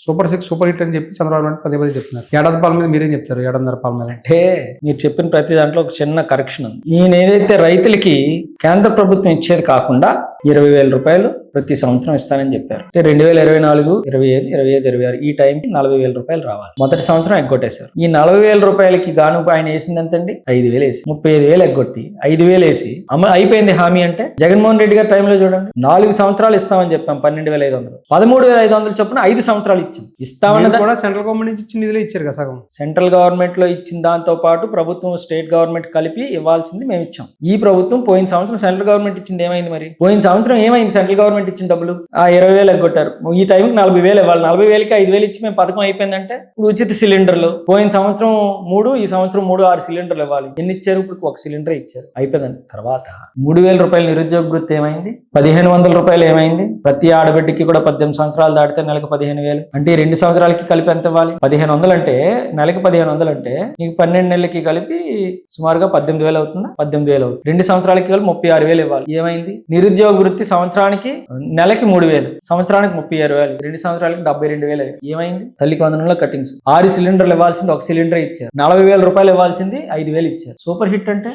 Super 6 super hit అని చెప్పి చంద్రబాబు నాయుడు పదే పదే చెప్తున్నారు. ఏడాది పాలన మీద మీరేం చెప్తారు? ఏడాదిన్నర పాలన మీద అంటే మీరు చెప్పిన ప్రతి దాంట్లో ఒక చిన్న కరెక్షన్ ఉంది. ఈయన ఏదైతే రైతులకి కేంద్ర ప్రభుత్వం ఇచ్చేది కాకుండా 20,000 రూపాయలు ప్రతి సంవత్సరం ఇస్తానని చెప్పారు. అంటే 2024, 25, 25, 26 ఈ టైంకి 40,000 రూపాయలు రావాలి. మొదటి సంవత్సరం ఎగ్గొట్టేశారు. ఈ 40,000 రూపాయలకి గాను ఆయన వేసింది ఎంతండి? 5,000 వేసి 35,000 ఎగ్గొట్టి 5,000 వేసి అమలు అయిపోయింది హామీ. అంటే జగన్మోహన్ రెడ్డి గారి టైంలో చూడండి 4 సంవత్సరాలు ఇస్తామని చెప్పాం. 12,500, 13,500 చొప్పున 5 సంవత్సరాలు ఇస్తామన్నది కూడా సెంట్రల్ గవర్నమెంట్ నుంచి ఇచ్చిన నిధులే ఇచ్చారు కదా సగం. సెంట్రల్ గవర్నమెంట్ లో ఇచ్చిన దాంతో పాటు ప్రభుత్వం స్టేట్ గవర్నమెంట్ కలిపి ఇవ్వాల్సింది మేము ఇచ్చాం. ఈ ప్రభుత్వం పోయిన సంవత్సరం సెంట్రల్ గవర్నమెంట్ ఇచ్చింది ఏమైంది? మరి పోయిన సంవత్సరం ఏమైంది? సెంట్రల్ గవర్నమెంట్ ఇచ్చిన డబ్బులు 20,000 ఎగ్గొట్టారు. ఈ టైంకి 40,000 ఇవ్వాలి. 40,000కి 5,000 ఇచ్చి మేము పథకం అయిపోయిందంటే ఉచిత సిలిండర్లు పోయిన సంవత్సరం 3, ఈ సంవత్సరం 3, 6 సిలిండర్లు ఇవ్వాలి. ఎన్ని ఇచ్చారు? ఇప్పుడు 1 సిలిండర్ ఇచ్చారు. అయిపోయింది. తర్వాత 3,000 రూపాయలు నిరుద్యోగ వృత్తి ఏమైంది? 1,500 రూపాయలు ఏమైంది? ప్రతి ఆడబిడ్డకి కూడా 18 సంవత్సరాలు దాటితే నెలకు 15,000. అంటే 2 సంవత్సరాలకి కలిపి ఎంత ఇవ్వాలి? 1,500 అంటే నెలకి 1,500 అంటే నీకు 12 నెలలకి కలిపి సుమారుగా 18,000 అవుతుందా? 18,000 అవుతుంది. 2 సంవత్సరాలకి కలిపి 36,000 ఇవ్వాలి. ఏమైంది? నిరుద్యోగ వృత్తి సంవత్సరానికి నెలకి 3,000, సంవత్సరానికి 36,000, 2 సంవత్సరాలకి 72,000. ఏమైంది? తల్లికి వందనంలో కటింగ్స్. 6 సిలిండర్లు ఇవ్వాల్సింది 1 సిలిండర్ ఇచ్చారు. 40,000 రూపాయలు ఇవ్వాల్సింది 5,000 ఇచ్చారు. సూపర్ హిట్ అంటే